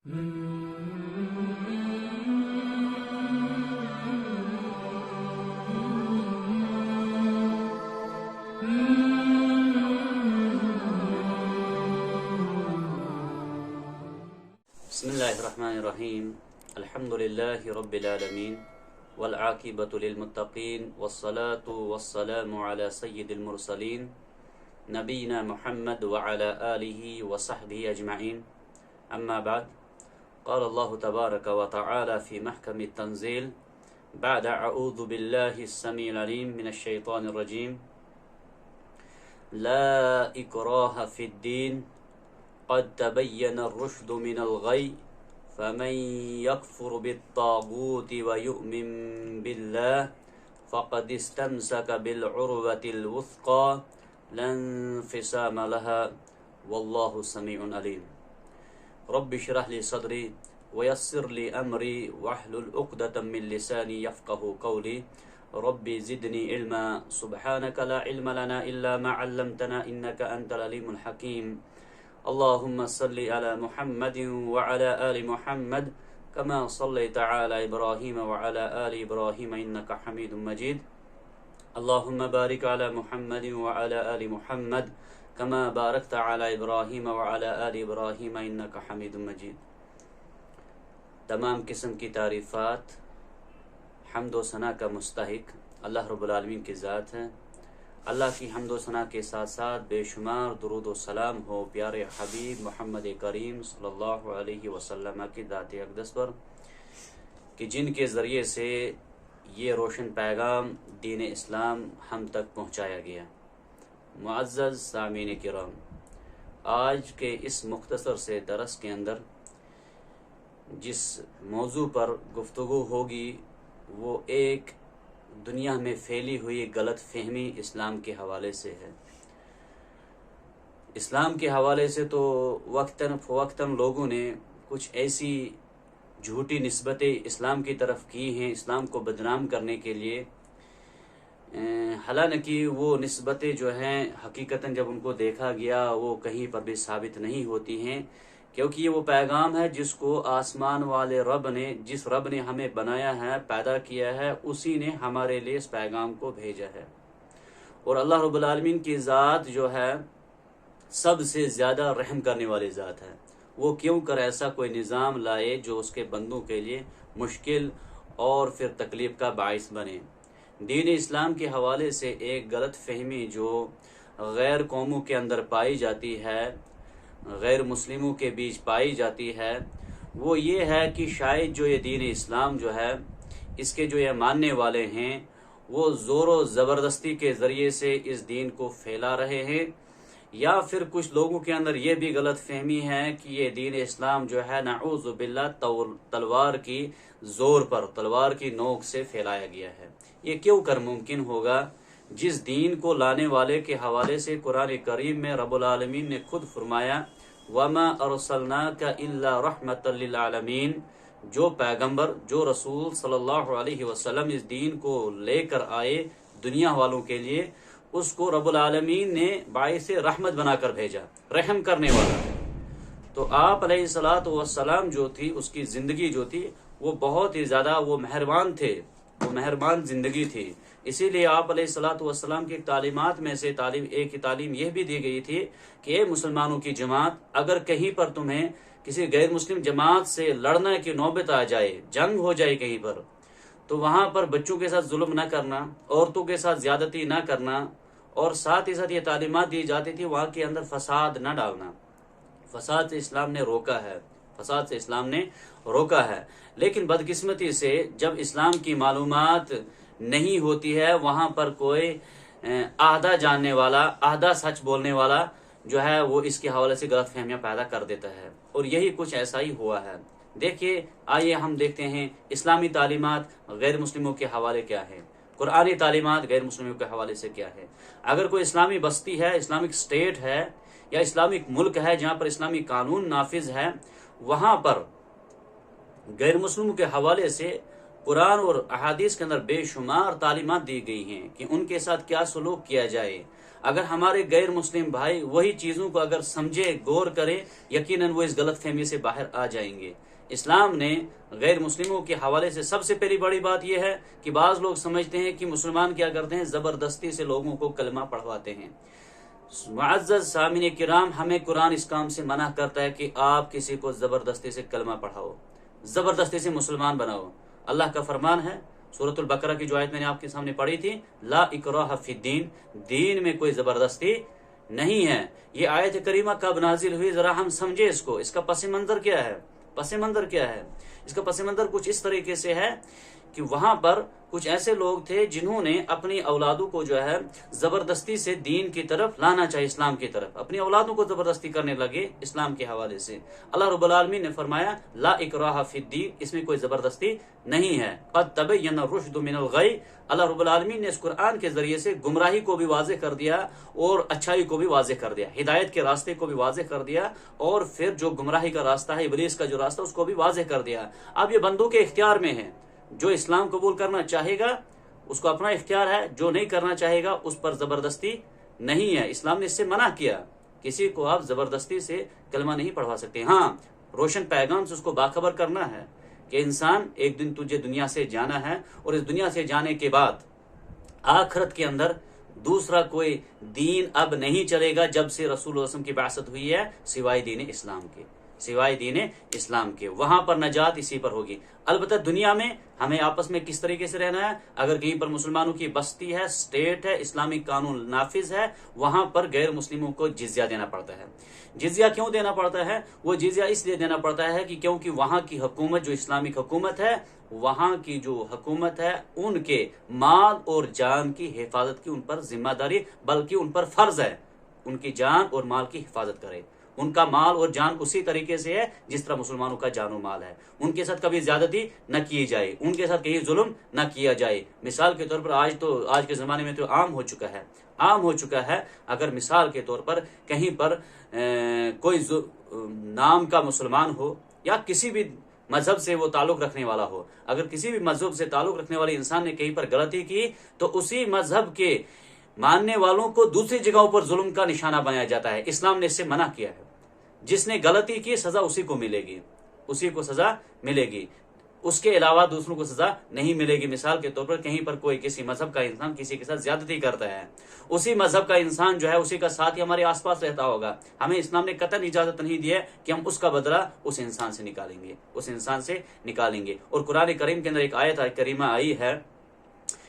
بسم اللہ الرحمن الرحیم الحمد للہ رب العالمین والعاقبۃ للمتقین والصلاة والسلام علی سید المرسلین نبینا محمد وعلی آلہ وصحبہ اجمعین اما بعد قال اللہ تبارک وتعالی فی محکم التنزیل بعد اعوذ باللہ السمیع العلیم من الشیطان الرجیم لا اکراہ فی الدین قد تبین الرشد من الغی فمن يكفر بالطاغوت ويؤمن بالله فقد استمسك بالعروة الوثقى لا انفصام لها والله سميع عليم رب اشرح لي صدري ويسر لي أمري واحلل عقدة من لساني يفقهوا قولي رب زدني علما سبحانك لا علم لنا إلا ما علمتنا إنك أنت العليم الحكيم اللهم صل على محمد وعلى آل محمد كما صليت على إبراهيم وعلى آل إبراهيم إنك حميد مجيد اللهم بارك على محمد وعلى آل محمد كما باركت على إبراهيم وعلى آل إبراهيم إنك حميد مجيد۔ تمام قسم کی تعریفات حمد و ثنا کا مستحق اللہ رب العالمین کی ذات ہے۔ اللہ کی حمد و ثنا کے ساتھ ساتھ بے شمار درود و سلام ہو پیارے حبیب محمد کریم صلی اللہ علیہ وسلم کی ذات اقدس پر کہ جن کے ذریعے سے یہ روشن پیغام دین اسلام ہم تک پہنچایا گیا۔ معزز سامعین کرام، آج کے اس مختصر سے درس کے اندر جس موضوع پر گفتگو ہوگی وہ ایک دنیا میں پھیلی ہوئی غلط فہمی اسلام کے حوالے سے ہے۔ اسلام کے حوالے سے تو وقتاً فوقتاً لوگوں نے کچھ ایسی جھوٹی نسبتیں اسلام کی طرف کی ہیں اسلام کو بدنام کرنے کے لیے، حالانکہ وہ نسبتیں جو ہیں حقیقتاً جب ان کو دیکھا گیا وہ کہیں پر بھی ثابت نہیں ہوتی ہیں، کیونکہ یہ وہ پیغام ہے جس کو آسمان والے رب نے، جس رب نے ہمیں بنایا ہے، پیدا کیا ہے، اسی نے ہمارے لیے اس پیغام کو بھیجا ہے۔ اور اللہ رب العالمین کی ذات جو ہے سب سے زیادہ رحم کرنے والی ذات ہے۔ وہ کیوں کر ایسا کوئی نظام لائے جو اس کے بندوں کے لیے مشکل اور پھر تکلیف کا باعث بنے۔ دین اسلام کے حوالے سے ایک غلط فہمی جو غیر قوموں کے اندر پائی جاتی ہے، غیر مسلموں کے بیچ پائی جاتی ہے، وہ یہ ہے کہ شاید جو یہ دین اسلام جو ہے اس کے جو یہ ماننے والے ہیں وہ زور و زبردستی کے ذریعے سے اس دین کو پھیلا رہے ہیں، یا پھر کچھ لوگوں کے اندر یہ بھی غلط فہمی ہے کہ یہ دین اسلام جو ہے نعوذ باللہ تلوار کی زور پر، تلوار کی نوک سے پھیلایا گیا ہے۔ یہ کیوں کر ممکن ہوگا جس دین کو لانے والے کے حوالے سے قرآن کریم میں رب العالمین نے خود فرمایا وَمَا أَرْسَلْنَاكَ إِلَّا رَحْمَةً لِلْعَالَمِينَ، جو پیغمبر، جو رسول صلی اللہ علیہ وسلم اس دین کو لے کر آئے دنیا والوں کے لیے، اس کو رب العالمین نے باعث رحمت بنا کر بھیجا، رحم کرنے والا۔ تو آپ علیہ الصلاۃ والسلام جو تھی، اس کی زندگی جو تھی وہ بہت ہی زیادہ وہ مہربان تھے، وہ مہربان زندگی تھی۔ اسی لیے آپ علیہ الصلاۃ والسلام کی تعلیمات میں سے ایک تعلیم یہ بھی دی گئی تھی کہ اے مسلمانوں کی جماعت، اگر کہیں پر تمہیں کسی غیر مسلم جماعت سے لڑنے کی نوبت آ جائے، جنگ ہو جائے کہیں پر، تو وہاں پر بچوں کے ساتھ ظلم نہ کرنا، عورتوں کے ساتھ زیادتی نہ کرنا، اور ساتھ ہی ساتھ یہ تعلیمات دی جاتی تھی وہاں کے اندر فساد نہ ڈالنا۔ فساد سے اسلام نے روکا ہے، فساد سے اسلام نے روکا ہے۔ لیکن بدقسمتی سے جب اسلام کی معلومات نہیں ہوتی ہے، وہاں پر کوئی آدھا جاننے والا، آدھا سچ بولنے والا جو ہے وہ اس کے حوالے سے غلط فہمیاں پیدا کر دیتا ہے، اور یہی کچھ ایسا ہی ہوا ہے۔ دیکھیے، آئیے ہم دیکھتے ہیں اسلامی تعلیمات غیر مسلموں کے حوالے کیا ہے، قرآنی تعلیمات غیر مسلموں کے حوالے سے کیا ہے۔ اگر کوئی اسلامی بستی ہے، اسلامک اسٹیٹ ہے یا اسلامک ملک ہے جہاں پر اسلامی قانون نافذ ہے، وہاں پر غیر مسلموں کے حوالے سے قرآن اور احادیث کے اندر بے شمار تعلیمات دی گئی ہیں کہ ان کے ساتھ کیا سلوک کیا جائے۔ اگر ہمارے غیر مسلم بھائی وہی چیزوں کو اگر سمجھے، غور کرے، یقیناً وہ اس غلط فہمی سے باہر آ جائیں گے۔ اسلام نے غیر مسلموں کے حوالے سے سب سے پہلی بڑی بات یہ ہے کہ بعض لوگ سمجھتے ہیں کہ مسلمان کیا کرتے ہیں، زبردستی سے لوگوں کو کلمہ پڑھواتے ہیں۔ معزز سامعین کرام، ہمیں قرآن اس کام سے منع کرتا ہے کہ آپ کسی کو زبردستی سے کلمہ پڑھاؤ، زبردستی سے مسلمان بناؤ۔ اللہ کا فرمان ہے، سورۃ البقرہ کی جو آیت میں نے آپ کے سامنے پڑھی تھی، لا اکراہ فی الدین، دین میں کوئی زبردستی نہیں ہے۔ یہ آیت کریمہ کب نازل ہوئی، ذرا ہم سمجھے اس کو، اس کا پس منظر کیا ہے؟ پس منظر کیا ہے؟ اس کا پس منظر کچھ اس طریقے سے ہے کہ وہاں پر کچھ ایسے لوگ تھے جنہوں نے اپنی اولادوں کو جو ہے زبردستی سے دین کی طرف لانا چاہیے، اسلام کی طرف، اپنی اولادوں کو زبردستی کرنے لگے اسلام کے حوالے سے۔ اللہ رب العالمین نے فرمایا لا اکراہ فی الدین، اس میں کوئی زبردستی نہیں ہے، قد تبین الرشد من الغی۔ اللہ رب العالمین نے اس قرآن کے ذریعے سے گمراہی کو بھی واضح کر دیا اور اچھائی کو بھی واضح کر دیا، ہدایت کے راستے کو بھی واضح کر دیا، اور پھر جو گمراہی کا راستہ ہے، ابلیس کا جو راستہ، اس کو بھی واضح کر دیا۔ اب یہ بندوں کے اختیار میں ہے، جو اسلام قبول کرنا چاہے گا اس کو اپنا اختیار ہے، جو نہیں کرنا چاہے گا اس پر زبردستی نہیں ہے۔ اسلام نے اس سے منع کیا، کسی کو آپ زبردستی سے کلمہ نہیں پڑھوا سکتے۔ ہاں، روشن پیغام سے اس کو باخبر کرنا ہے کہ انسان ایک دن تجھے دنیا سے جانا ہے، اور اس دنیا سے جانے کے بعد آخرت کے اندر دوسرا کوئی دین اب نہیں چلے گا جب سے رسول اللہ صلی اللہ علیہ وسلم کی بعثت ہوئی ہے، سوائے دین اسلام کے، سوائے دین اسلام کے۔ وہاں پر نجات اسی پر ہوگی۔ البتہ دنیا میں ہمیں آپس میں کس طریقے سے رہنا ہے، اگر کہیں پر مسلمانوں کی بستی ہے، اسٹیٹ ہے، اسلامی قانون نافذ ہے، وہاں پر غیر مسلموں کو جزیہ دینا پڑتا ہے۔ جزیہ کیوں دینا پڑتا ہے؟ وہ جزیہ اس لیے دینا پڑتا ہے کہ کیونکہ وہاں کی حکومت، جو اسلامک حکومت ہے، وہاں کی جو حکومت ہے، ان کے مال اور جان کی حفاظت کی ان پر ذمہ داری، بلکہ ان پر فرض ہے ان کی جان اور مال کی حفاظت کرے۔ ان کا مال اور جان اسی طریقے سے ہے جس طرح مسلمانوں کا جان و مال ہے۔ ان کے ساتھ کبھی زیادتی نہ کی جائے، ان کے ساتھ کہیں ظلم نہ کیا جائے۔ مثال کے طور پر آج کے زمانے میں تو عام ہو چکا ہے، اگر مثال کے طور پر کہیں پر کوئی نام کا مسلمان ہو یا کسی بھی مذہب سے وہ تعلق رکھنے والا ہو، اگر کسی بھی مذہب سے تعلق رکھنے والے انسان نے کہیں پر غلطی کی تو اسی مذہب کے ماننے والوں کو دوسری جگہوں پر ظلم کا نشانہ بنایا جاتا ہے۔ اسلام نے اس سے منع کیا ہے۔ جس نے غلطی کی سزا اسی کو ملے گی، اسی کو سزا ملے گی، اس کے علاوہ دوسروں کو سزا نہیں ملے گی۔ مثال کے طور پر کہیں پر کوئی کسی مذہب کا انسان کسی کے ساتھ زیادتی کرتا ہے، اسی مذہب کا انسان جو ہے اسی کا ساتھی ہمارے آس پاس رہتا ہوگا، ہمیں اسلام نے قطعاً اجازت نہیں دی ہے کہ ہم اس کا بدلہ اس انسان سے نکالیں گے۔ اور قرآن کریم کے اندر ایک آیت کریمہ آئی ہے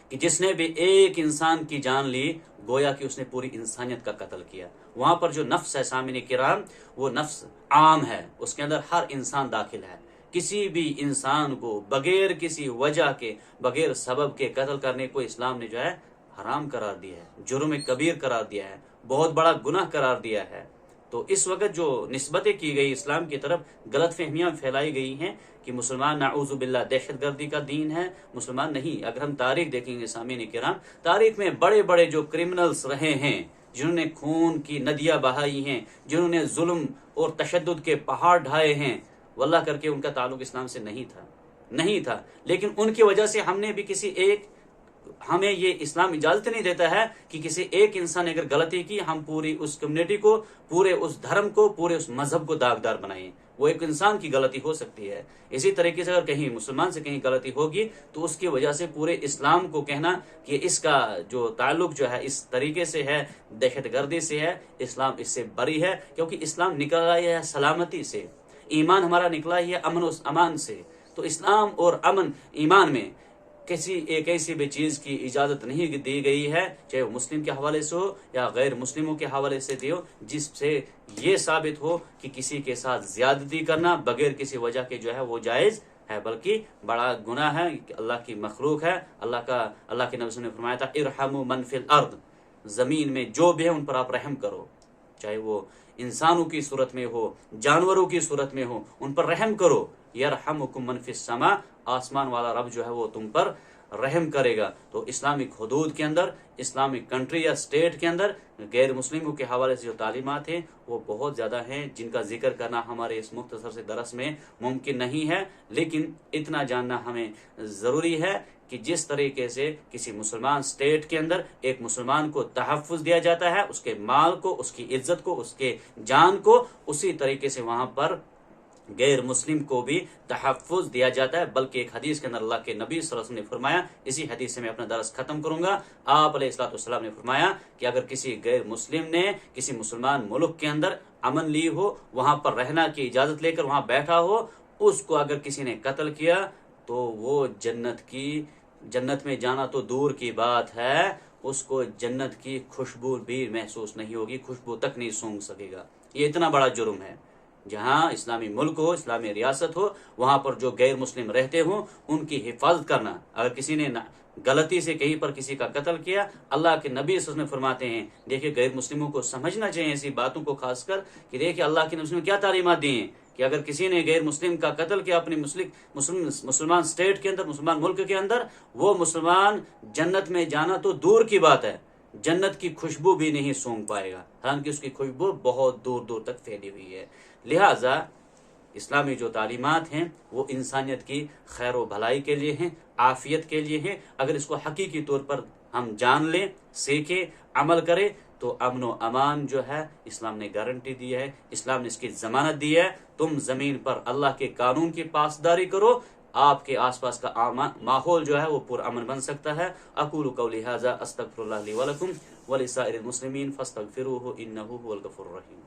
کہ جس نے بھی ایک انسان کی جان لی گویا کہ اس نے پوری انسانیت کا قتل کیا۔ وہاں پر جو نفس ہے سامعین کرام، وہ نفس عام ہے، اس کے اندر ہر انسان داخل ہے۔ کسی بھی انسان کو بغیر کسی وجہ کے، بغیر سبب کے قتل کرنے کو اسلام نے جو ہے حرام قرار دیا ہے، جرم کبیر قرار دیا ہے، بہت بڑا گناہ قرار دیا ہے۔ تو اس وقت جو نسبتیں کی گئی اسلام کی طرف، غلط فہمیاں پھیلائی گئی ہیں کہ مسلمان نعوذ باللہ دہشت گردی کا دین ہے، مسلمان نہیں۔ اگر ہم تاریخ دیکھیں گے سامعین کرام، تاریخ میں بڑے بڑے جو کرمنلز رہے ہیں، جنہوں نے خون کی ندیاں بہائی ہیں، جنہوں نے ظلم اور تشدد کے پہاڑ ڈھائے ہیں، واللہ کر کے ان کا تعلق اسلام سے نہیں تھا، لیکن ان کی وجہ سے ہمیں یہ اسلام اجازت نہیں دیتا ہے کہ کسی ایک انسان نے اگر غلطی کی، ہم پوری اس کمیونٹی کو، پورے اس دھرم کو، پورے اس مذہب کو داغدار بنائیں۔ وہ ایک انسان کی غلطی ہو سکتی ہے، اسی طریقے سے اگر کہیں مسلمان سے کہیں غلطی ہوگی تو اس کی وجہ سے پورے اسلام کو کہنا کہ اس کا جو تعلق جو ہے اس طریقے سے ہے، دہشت گردی سے ہے، اسلام اس سے بری ہے، کیونکہ اسلام نکلا ہے سلامتی سے، ایمان ہمارا نکلا ہے امن و امان سے۔ تو اسلام اور امن ایمان میں کسی ایک ایسی بھی چیز کی اجازت نہیں دی گئی ہے، چاہے وہ مسلم کے حوالے سے ہو یا غیر مسلموں کے حوالے سے ہو، جس سے یہ ثابت ہو کہ کسی کے ساتھ زیادتی کرنا بغیر کسی وجہ کے جو ہے وہ جائز ہے، بلکہ بڑا گناہ ہے، اللہ کی مخلوق ہے۔ اللہ کے نبی نے فرمایا تھا ارحموا من فی الارض، زمین میں جو بھی ہے ان پر آپ رحم کرو، چاہے وہ انسانوں کی صورت میں ہو، جانوروں کی صورت میں ہو، ان پر رحم کرو۔ یرحمکم من فی السماء، آسمان والا رب جو ہے وہ تم پر رحم کرے گا. تو اسلامک حدود کے اندر، اسلامک کنٹری یا اسٹیٹ کے اندر غیر مسلموں کے حوالے سے جو تعلیمات ہیں وہ بہت زیادہ ہیں، جن کا ذکر کرنا ہمارے اس مختصر سے درس میں ممکن نہیں ہے. لیکن اتنا جاننا ہمیں ضروری ہے کہ جس طریقے سے کسی مسلمان اسٹیٹ کے اندر ایک مسلمان کو تحفظ دیا جاتا ہے، اس کے مال کو، اس کی عزت کو، اس کے جان کو، اسی طریقے سے وہاں پر غیر مسلم کو بھی تحفظ دیا جاتا ہے. بلکہ ایک حدیث کے اندر اللہ کے نبی صلی اللہ علیہ وسلم نے فرمایا، اسی حدیث سے میں اپنا درس ختم کروں گا، آپ علیہ الصلوۃ والسلام نے فرمایا کہ اگر کسی غیر مسلم نے کسی مسلمان ملک کے اندر امن لی ہو، وہاں پر رہنا کی اجازت لے کر وہاں بیٹھا ہو، اس کو اگر کسی نے قتل کیا تو وہ جنت میں جانا تو دور کی بات ہے، اس کو جنت کی خوشبو بھی محسوس نہیں ہوگی، خوشبو تک نہیں سونگھ سکے گا. یہ اتنا بڑا جرم ہے. جہاں اسلامی ملک ہو، اسلامی ریاست ہو، وہاں پر جو غیر مسلم رہتے ہوں ان کی حفاظت کرنا. اگر کسی نے غلطی سے کہیں پر کسی کا قتل کیا، اللہ کے نبی صلی اللہ علیہ وسلم فرماتے ہیں، دیکھیں غیر مسلموں کو سمجھنا چاہیے ایسی باتوں کو، خاص کر کہ دیکھیں اللہ کے نبی نے کیا تعلیمات دی ہیں کہ اگر کسی نے غیر مسلم کا قتل کیا اپنی مسلمان اسٹیٹ کے اندر، مسلمان ملک کے اندر، وہ مسلمان جنت میں جانا تو دور کی بات ہے، جنت کی خوشبو بھی نہیں سونگھ پائے گا، حالانکہ اس کی خوشبو بہت دور دور تک پھیلی ہوئی ہے. لہذا اسلامی جو تعلیمات ہیں وہ انسانیت کی خیر و بھلائی کے لیے ہیں، عافیت کے لیے ہیں. اگر اس کو حقیقی طور پر ہم جان لیں، سیکھیں، عمل کریں تو امن و امان جو ہے اسلام نے گارنٹی دی ہے، اسلام نے اس کی ضمانت دی ہے. تم زمین پر اللہ کے قانون کی پاسداری کرو، آپ کے آس پاس کا ماحول جو ہے وہ پر امن بن سکتا ہے. اقول قولی ھذا استغفر اللہ لی ولکم ولسائر المسلمین فاستغفروہ انہ هو الغفور الرحیم.